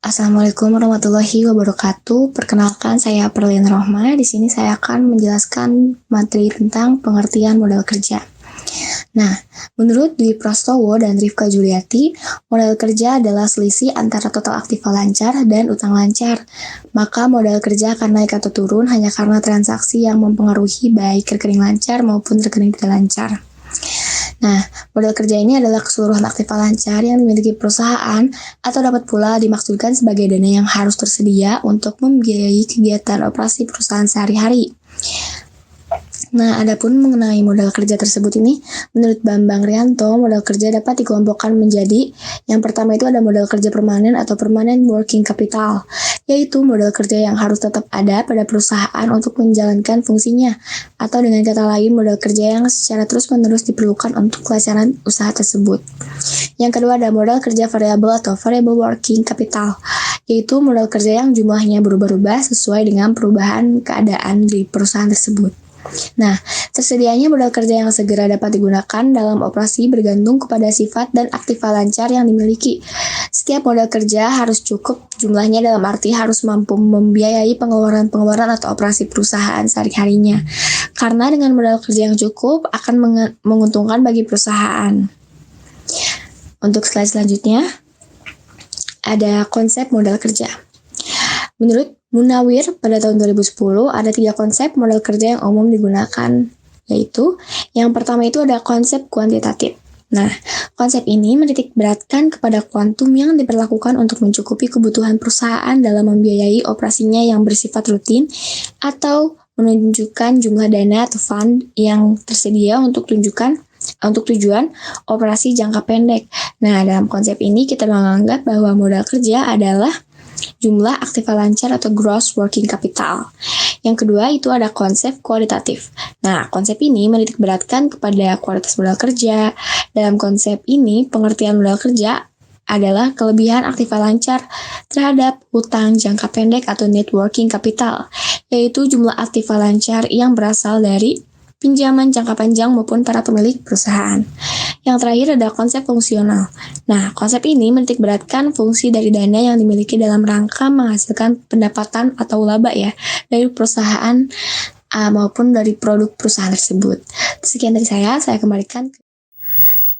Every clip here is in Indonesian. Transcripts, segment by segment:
Assalamualaikum warahmatullahi wabarakatuh. Perkenalkan, saya Perlin Rohma. Di sini saya akan menjelaskan materi tentang pengertian modal kerja. Nah, menurut Dwi Prastowo dan Rifka Juliati, modal kerja adalah selisih antara total aktiva lancar dan utang lancar. Maka modal kerja akan naik atau turun hanya karena transaksi yang mempengaruhi baik rekening lancar maupun rekening tidak lancar. Nah, modal kerja ini adalah keseluruhan aktiva lancar yang dimiliki perusahaan atau dapat pula dimaksudkan sebagai dana yang harus tersedia untuk membiayai kegiatan operasi perusahaan sehari-hari. Nah, adapun mengenai modal kerja tersebut ini, menurut Bambang Rianto, modal kerja dapat dikelompokkan menjadi yang pertama itu ada modal kerja permanen atau permanent working capital, yaitu modal kerja yang harus tetap ada pada perusahaan untuk menjalankan fungsinya, atau dengan kata lain modal kerja yang secara terus-menerus diperlukan untuk kelangsungan usaha tersebut. Yang kedua ada modal kerja variabel atau variable working capital, yaitu modal kerja yang jumlahnya berubah-ubah sesuai dengan perubahan keadaan di perusahaan tersebut. Nah, tersedianya modal kerja yang segera dapat digunakan dalam operasi bergantung kepada sifat dan aktiva lancar yang dimiliki. Setiap modal kerja harus cukup jumlahnya dalam arti harus mampu membiayai pengeluaran-pengeluaran atau operasi perusahaan sehari-harinya. Karena dengan modal kerja yang cukup akan menguntungkan bagi perusahaan. Untuk slide selanjutnya, ada konsep modal kerja. Menurut Munawir, pada tahun 2010 ada 3 konsep modal kerja yang umum digunakan, yaitu yang pertama itu ada konsep kuantitatif. Nah, konsep ini menitik beratkan kepada kuantum yang diperlakukan untuk mencukupi kebutuhan perusahaan dalam membiayai operasinya yang bersifat rutin atau menunjukkan jumlah dana atau fund yang tersedia untuk tujuan operasi jangka pendek. Nah, dalam konsep ini kita menganggap bahwa modal kerja adalah jumlah aktiva lancar atau gross working capital. Yang kedua itu ada konsep kualitatif. Nah, konsep ini menitik beratkan kepada kualitas modal kerja. Dalam konsep ini, pengertian modal kerja adalah kelebihan aktiva lancar terhadap hutang jangka pendek atau net working capital, yaitu jumlah aktiva lancar yang berasal dari pinjaman jangka panjang maupun para pemilik perusahaan. Yang terakhir ada konsep fungsional. Nah, konsep ini menitik beratkan fungsi dari dana yang dimiliki dalam rangka menghasilkan pendapatan atau laba ya dari perusahaan maupun dari produk perusahaan tersebut. Sekian dari saya kembalikan.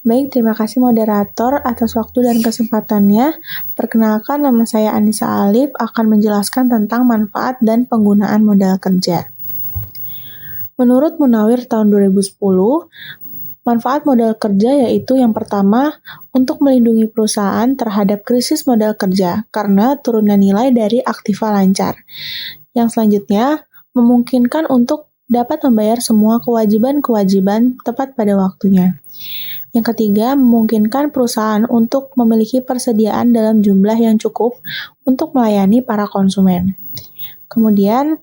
Baik, terima kasih moderator atas waktu dan kesempatannya. Perkenalkan, nama saya Anissa Alif akan menjelaskan tentang manfaat dan penggunaan modal kerja. Menurut Munawir tahun 2010, manfaat modal kerja yaitu yang pertama, untuk melindungi perusahaan terhadap krisis modal kerja karena turunnya nilai dari aktiva lancar. Yang selanjutnya, memungkinkan untuk dapat membayar semua kewajiban-kewajiban tepat pada waktunya. Yang ketiga, memungkinkan perusahaan untuk memiliki persediaan dalam jumlah yang cukup untuk melayani para konsumen. Kemudian,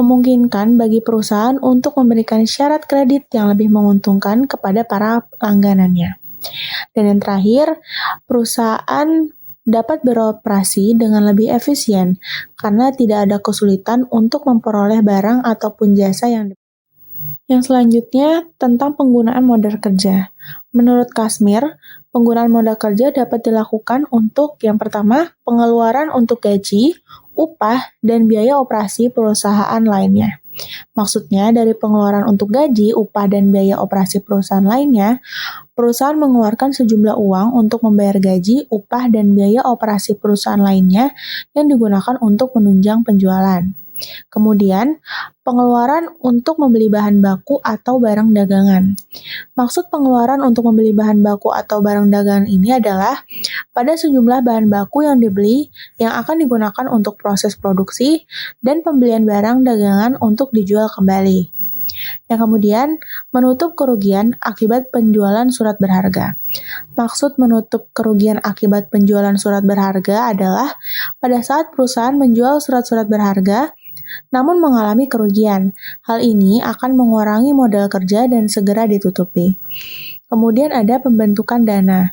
memungkinkan bagi perusahaan untuk memberikan syarat kredit yang lebih menguntungkan kepada para langganannya. Dan yang terakhir, perusahaan dapat beroperasi dengan lebih efisien karena tidak ada kesulitan untuk memperoleh barang ataupun jasa yang Yang selanjutnya, tentang penggunaan modal kerja. Menurut Kasmir, penggunaan modal kerja dapat dilakukan untuk yang pertama, pengeluaran untuk gaji, upah, dan biaya operasi perusahaan lainnya. Maksudnya, dari pengeluaran untuk gaji, upah, dan biaya operasi perusahaan lainnya, perusahaan mengeluarkan sejumlah uang untuk membayar gaji, upah, dan biaya operasi perusahaan lainnya yang digunakan untuk menunjang penjualan. Kemudian, pengeluaran untuk membeli bahan baku atau barang dagangan. Maksud pengeluaran untuk membeli bahan baku atau barang dagangan ini adalah pada sejumlah bahan baku yang dibeli yang akan digunakan untuk proses produksi dan pembelian barang dagangan untuk dijual kembali. Yang kemudian, menutup kerugian akibat penjualan surat berharga. Maksud menutup kerugian akibat penjualan surat berharga adalah pada saat perusahaan menjual surat-surat berharga, namun mengalami kerugian. Hal ini akan mengurangi modal kerja dan segera ditutupi. Kemudian ada pembentukan dana.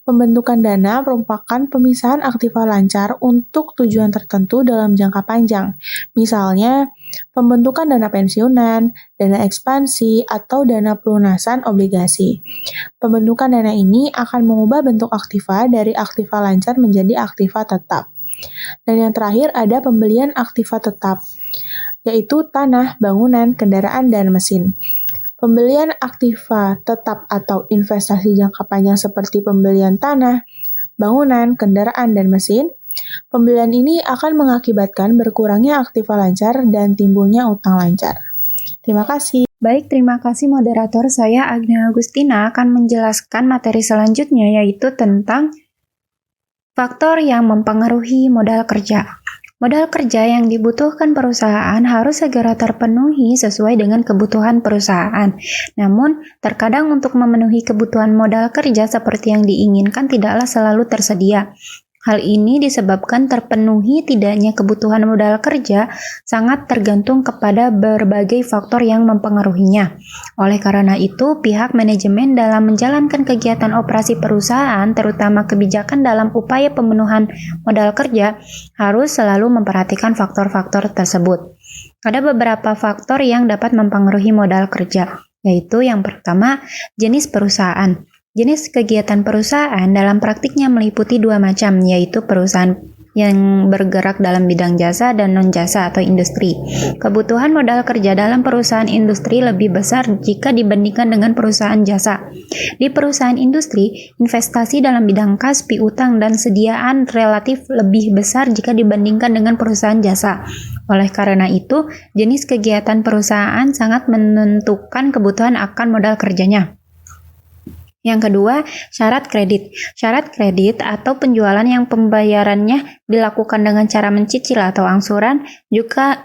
Pembentukan dana merupakan pemisahan aktiva lancar untuk tujuan tertentu dalam jangka panjang. Misalnya, pembentukan dana pensiunan, dana ekspansi, atau dana pelunasan obligasi. Pembentukan dana ini akan mengubah bentuk aktiva dari aktiva lancar menjadi aktiva tetap. Dan yang terakhir ada pembelian aktiva tetap, yaitu tanah, bangunan, kendaraan, dan mesin. Pembelian aktiva tetap atau investasi jangka panjang seperti pembelian tanah, bangunan, kendaraan, dan mesin. Pembelian ini akan mengakibatkan berkurangnya aktiva lancar dan timbulnya utang lancar. Terima kasih. Baik, terima kasih moderator. Saya Agnia Agustina akan menjelaskan materi selanjutnya, yaitu tentang faktor yang mempengaruhi modal kerja. Modal kerja yang dibutuhkan perusahaan harus segera terpenuhi sesuai dengan kebutuhan perusahaan. Namun, terkadang untuk memenuhi kebutuhan modal kerja seperti yang diinginkan tidaklah selalu tersedia. Hal ini disebabkan terpenuhi tidaknya kebutuhan modal kerja sangat tergantung kepada berbagai faktor yang mempengaruhinya. Oleh karena itu, pihak manajemen dalam menjalankan kegiatan operasi perusahaan, terutama kebijakan dalam upaya pemenuhan modal kerja, harus selalu memperhatikan faktor-faktor tersebut. Ada beberapa faktor yang dapat mempengaruhi modal kerja, yaitu yang pertama, jenis perusahaan. Jenis kegiatan perusahaan dalam praktiknya meliputi dua macam, yaitu perusahaan yang bergerak dalam bidang jasa dan non-jasa atau industri. Kebutuhan modal kerja dalam perusahaan industri lebih besar jika dibandingkan dengan perusahaan jasa. Di perusahaan industri, investasi dalam bidang kas, piutang, dan sediaan relatif lebih besar jika dibandingkan dengan perusahaan jasa. Oleh karena itu, jenis kegiatan perusahaan sangat menentukan kebutuhan akan modal kerjanya. Yang kedua, syarat kredit. Syarat kredit atau penjualan yang pembayarannya dilakukan dengan cara mencicil atau angsuran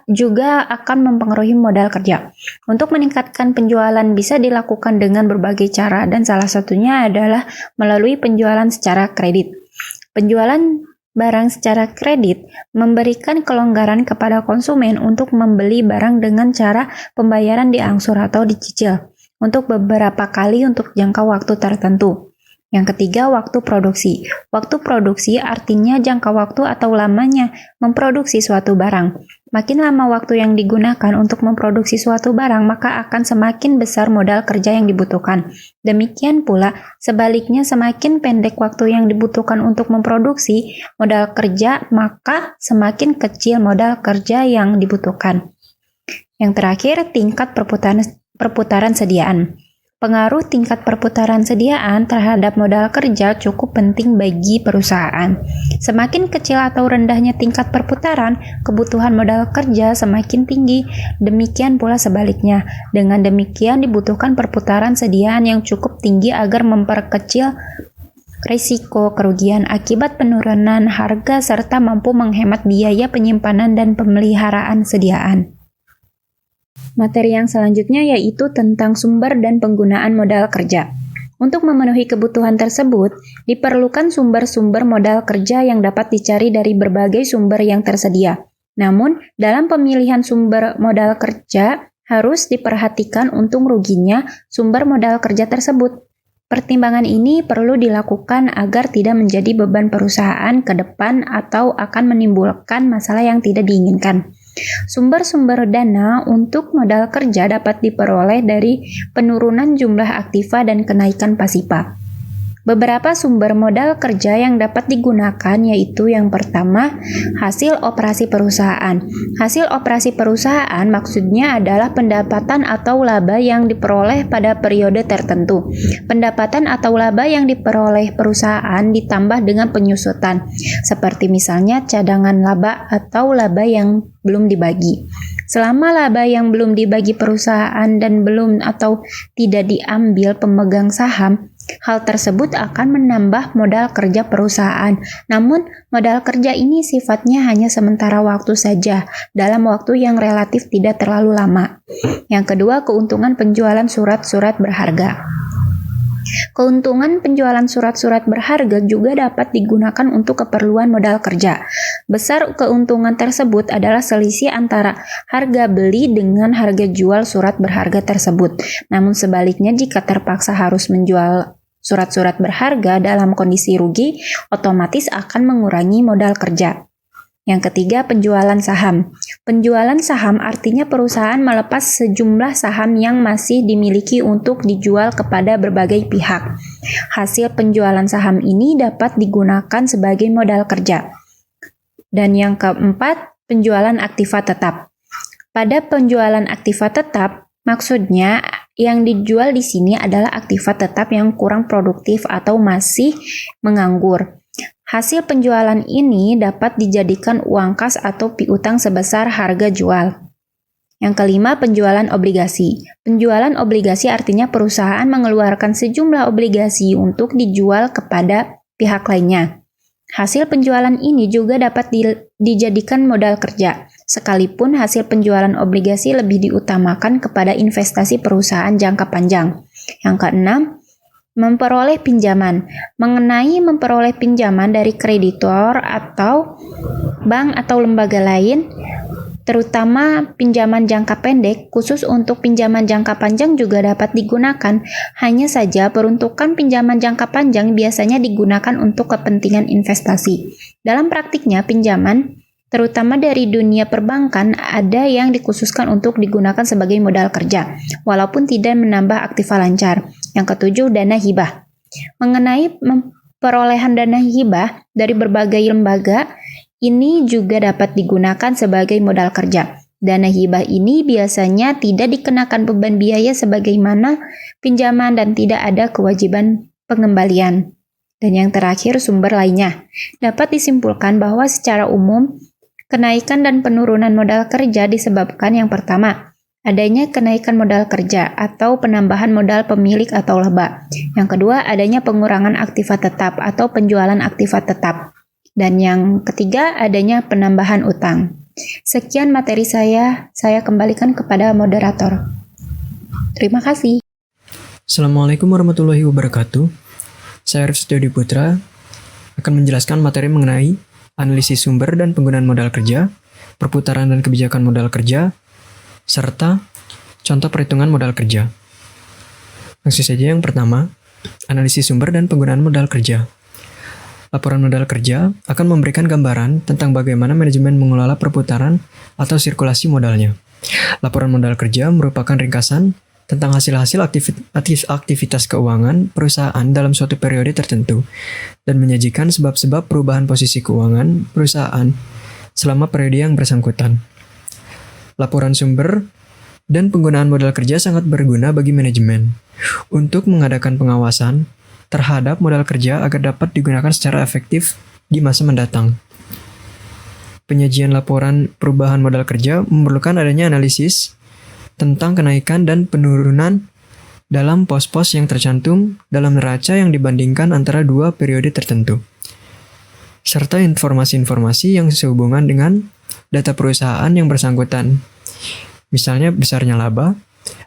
juga akan mempengaruhi modal kerja. Untuk meningkatkan penjualan bisa dilakukan dengan berbagai cara dan salah satunya adalah melalui penjualan secara kredit. Penjualan barang secara kredit memberikan kelonggaran kepada konsumen untuk membeli barang dengan cara pembayaran diangsur atau dicicil untuk beberapa kali untuk jangka waktu tertentu. Yang ketiga, waktu produksi. Waktu produksi artinya jangka waktu atau lamanya memproduksi suatu barang. Makin lama waktu yang digunakan untuk memproduksi suatu barang, maka akan semakin besar modal kerja yang dibutuhkan. Demikian pula, sebaliknya semakin pendek waktu yang dibutuhkan untuk memproduksi modal kerja, maka semakin kecil modal kerja yang dibutuhkan. Yang terakhir, tingkat perputaran sediaan. Pengaruh tingkat perputaran sediaan terhadap modal kerja cukup penting bagi perusahaan. Semakin kecil atau rendahnya tingkat perputaran, kebutuhan modal kerja semakin tinggi. Demikian pula sebaliknya. Dengan demikian dibutuhkan perputaran sediaan yang cukup tinggi agar memperkecil risiko kerugian akibat penurunan harga serta mampu menghemat biaya penyimpanan dan pemeliharaan sediaan. Materi yang selanjutnya yaitu tentang sumber dan penggunaan modal kerja. Untuk memenuhi kebutuhan tersebut, diperlukan sumber-sumber modal kerja yang dapat dicari dari berbagai sumber yang tersedia. Namun, dalam pemilihan sumber modal kerja, harus diperhatikan untung ruginya sumber modal kerja tersebut. Pertimbangan ini perlu dilakukan agar tidak menjadi beban perusahaan ke depan atau akan menimbulkan masalah yang tidak diinginkan. Sumber-sumber dana untuk modal kerja dapat diperoleh dari penurunan jumlah aktiva dan kenaikan pasifa. Beberapa sumber modal kerja yang dapat digunakan yaitu yang pertama, hasil operasi perusahaan. Hasil operasi perusahaan maksudnya adalah pendapatan atau laba yang diperoleh pada periode tertentu. Pendapatan atau laba yang diperoleh perusahaan ditambah dengan penyusutan, seperti misalnya cadangan laba atau laba yang belum dibagi. Selama laba yang belum dibagi perusahaan dan belum atau tidak diambil pemegang saham, hal tersebut akan menambah modal kerja perusahaan. Namun, modal kerja ini sifatnya hanya sementara waktu saja, dalam waktu yang relatif tidak terlalu lama. Yang kedua, keuntungan penjualan surat-surat berharga. Keuntungan penjualan surat-surat berharga juga dapat digunakan untuk keperluan modal kerja. Besar keuntungan tersebut adalah selisih antara harga beli dengan harga jual surat berharga tersebut. Namun sebaliknya, jika terpaksa harus menjual surat-surat berharga dalam kondisi rugi, otomatis akan mengurangi modal kerja. Yang ketiga, penjualan saham. Penjualan saham artinya perusahaan melepas sejumlah saham yang masih dimiliki untuk dijual kepada berbagai pihak. Hasil penjualan saham ini dapat digunakan sebagai modal kerja. Dan yang keempat, penjualan aktiva tetap. Pada penjualan aktiva tetap, maksudnya yang dijual di sini adalah aktiva tetap yang kurang produktif atau masih menganggur. Hasil penjualan ini dapat dijadikan uang kas atau piutang sebesar harga jual. Yang kelima, penjualan obligasi. Penjualan obligasi artinya perusahaan mengeluarkan sejumlah obligasi untuk dijual kepada pihak lainnya. Hasil penjualan ini juga dapat dijadikan modal kerja, sekalipun hasil penjualan obligasi lebih diutamakan kepada investasi perusahaan jangka panjang. Yang keenam, memperoleh pinjaman. Mengenai memperoleh pinjaman dari kreditor atau bank atau lembaga lain, terutama pinjaman jangka pendek, khusus untuk pinjaman jangka panjang juga dapat digunakan. Hanya saja peruntukan pinjaman jangka panjang biasanya digunakan untuk kepentingan investasi. Dalam praktiknya, pinjaman, terutama dari dunia perbankan, ada yang dikhususkan untuk digunakan sebagai modal kerja, walaupun tidak menambah aktiva lancar. Yang ketujuh, dana hibah. Mengenai perolehan dana hibah dari berbagai lembaga, ini juga dapat digunakan sebagai modal kerja. Dana hibah ini biasanya tidak dikenakan beban biaya sebagaimana pinjaman dan tidak ada kewajiban pengembalian. Dan yang terakhir, sumber lainnya. Dapat disimpulkan bahwa secara umum, kenaikan dan penurunan modal kerja disebabkan yang pertama, adanya kenaikan modal kerja atau penambahan modal pemilik atau laba. Yang kedua, adanya pengurangan aktiva tetap atau penjualan aktiva tetap. Dan yang ketiga, adanya penambahan utang. Sekian materi saya kembalikan kepada moderator. Terima kasih. Assalamualaikum warahmatullahi wabarakatuh. Saya Arif Setiadi Putra akan menjelaskan materi mengenai analisis sumber dan penggunaan modal kerja, perputaran dan kebijakan modal kerja, serta contoh perhitungan modal kerja. Langsung saja yang pertama, analisis sumber dan penggunaan modal kerja. Laporan modal kerja akan memberikan gambaran tentang bagaimana manajemen mengelola perputaran atau sirkulasi modalnya. Laporan modal kerja merupakan ringkasan tentang hasil-hasil aktivitas keuangan perusahaan dalam suatu periode tertentu dan menyajikan sebab-sebab perubahan posisi keuangan perusahaan selama periode yang bersangkutan. Laporan sumber dan penggunaan modal kerja sangat berguna bagi manajemen untuk mengadakan pengawasan terhadap modal kerja agar dapat digunakan secara efektif di masa mendatang. Penyajian laporan perubahan modal kerja memerlukan adanya analisis tentang kenaikan dan penurunan dalam pos-pos yang tercantum dalam neraca yang dibandingkan antara dua periode tertentu, serta informasi-informasi yang sehubungan dengan data perusahaan yang bersangkutan, misalnya besarnya laba,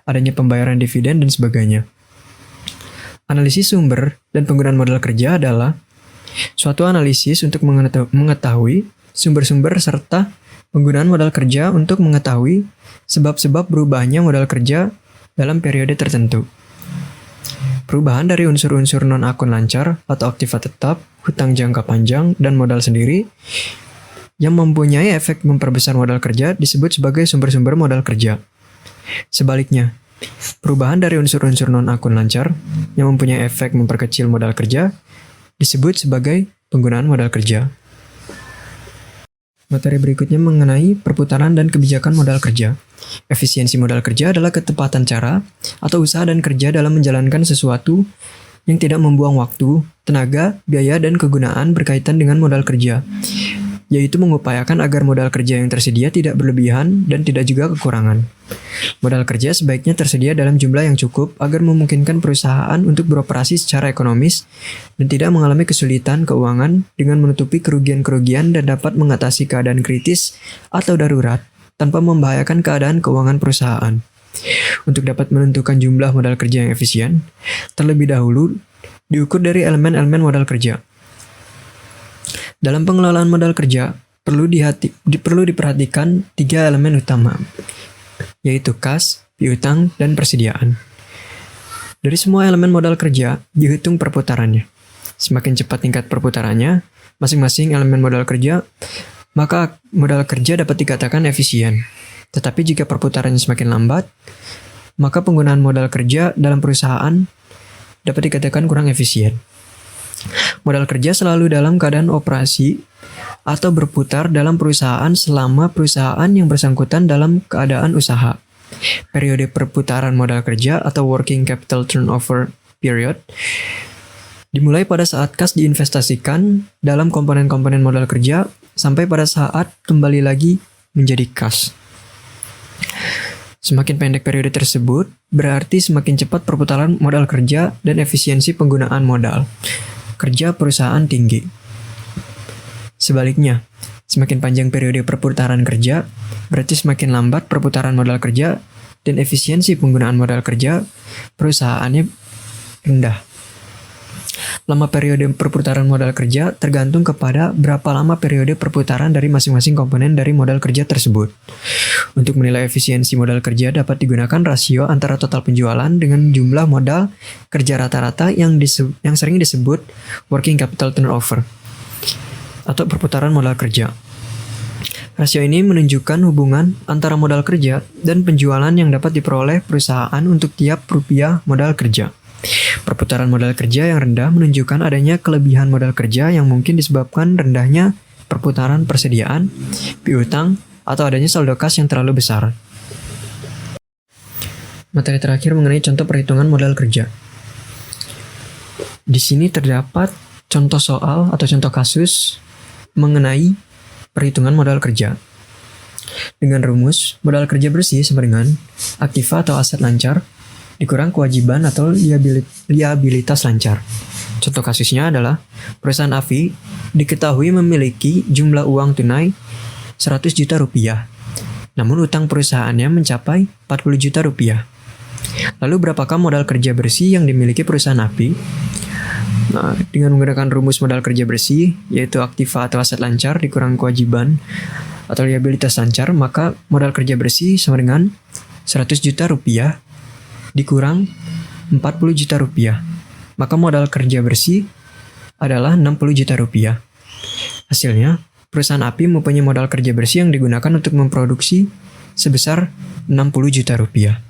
adanya pembayaran dividen, dan sebagainya. Analisis sumber dan penggunaan modal kerja adalah suatu analisis untuk mengetahui sumber-sumber serta penggunaan modal kerja untuk mengetahui sebab-sebab berubahnya modal kerja dalam periode tertentu. Perubahan dari unsur-unsur non-akun lancar atau aktiva tetap, hutang jangka panjang, dan modal sendiri yang mempunyai efek memperbesar modal kerja disebut sebagai sumber-sumber modal kerja. Sebaliknya, perubahan dari unsur-unsur non-akun lancar yang mempunyai efek memperkecil modal kerja disebut sebagai penggunaan modal kerja. Materi berikutnya mengenai perputaran dan kebijakan modal kerja. Efisiensi modal kerja adalah ketepatan cara atau usaha dan kerja dalam menjalankan sesuatu yang tidak membuang waktu, tenaga, biaya, dan kegunaan berkaitan dengan modal kerja, yaitu mengupayakan agar modal kerja yang tersedia tidak berlebihan dan tidak juga kekurangan. Modal kerja sebaiknya tersedia dalam jumlah yang cukup agar memungkinkan perusahaan untuk beroperasi secara ekonomis dan tidak mengalami kesulitan keuangan dengan menutupi kerugian-kerugian dan dapat mengatasi keadaan kritis atau darurat tanpa membahayakan keadaan keuangan perusahaan. Untuk dapat menentukan jumlah modal kerja yang efisien, terlebih dahulu diukur dari elemen-elemen modal kerja. Dalam pengelolaan modal kerja, perlu diperhatikan 3 elemen utama, yaitu kas, piutang, dan persediaan. Dari semua elemen modal kerja, dihitung perputarannya. Semakin cepat tingkat perputarannya, masing-masing elemen modal kerja, maka modal kerja dapat dikatakan efisien. Tetapi jika perputarannya semakin lambat, maka penggunaan modal kerja dalam perusahaan dapat dikatakan kurang efisien. Modal kerja selalu dalam keadaan operasi atau berputar dalam perusahaan selama perusahaan yang bersangkutan dalam keadaan usaha. Periode perputaran modal kerja atau working capital turnover period dimulai pada saat kas diinvestasikan dalam komponen-komponen modal kerja sampai pada saat kembali lagi menjadi kas. Semakin pendek periode tersebut, berarti semakin cepat perputaran modal kerja dan efisiensi penggunaan modal kerja perusahaan tinggi. Sebaliknya, semakin panjang periode perputaran kerja, berarti semakin lambat perputaran modal kerja dan efisiensi penggunaan modal kerja perusahaannya rendah. Lama periode perputaran modal kerja tergantung kepada berapa lama periode perputaran dari masing-masing komponen dari modal kerja tersebut. Untuk menilai efisiensi modal kerja dapat digunakan rasio antara total penjualan dengan jumlah modal kerja rata-rata yang sering disebut working capital turnover atau perputaran modal kerja. Rasio ini menunjukkan hubungan antara modal kerja dan penjualan yang dapat diperoleh perusahaan untuk tiap rupiah modal kerja. Perputaran modal kerja yang rendah menunjukkan adanya kelebihan modal kerja yang mungkin disebabkan rendahnya perputaran persediaan, piutang, atau adanya saldo kas yang terlalu besar. Materi terakhir mengenai contoh perhitungan modal kerja. Di sini terdapat contoh soal atau contoh kasus mengenai perhitungan modal kerja. Dengan rumus, modal kerja bersih sama dengan aktiva atau aset lancar dikurang kewajiban atau liabilitas lancar. Contoh kasusnya adalah perusahaan AVI diketahui memiliki jumlah uang tunai 100 juta rupiah. Namun utang perusahaannya mencapai 40 juta rupiah. Lalu berapakah modal kerja bersih yang dimiliki perusahaan AVI? Nah, dengan menggunakan rumus modal kerja bersih, yaitu aktiva atau aset lancar dikurang kewajiban atau liabilitas lancar, maka modal kerja bersih sama dengan 100 juta rupiah dikurang 40 juta rupiah. Maka modal kerja bersih adalah 60 juta rupiah. Hasilnya, perusahaan AVI mempunyai modal kerja bersih yang digunakan untuk memproduksi sebesar 60 juta rupiah.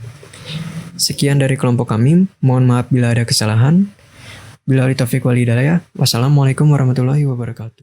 Sekian dari kelompok kami, mohon maaf bila ada kesalahan. Billahi taufiq wal hidayah. Wassalamualaikum warahmatullahi wabarakatuh.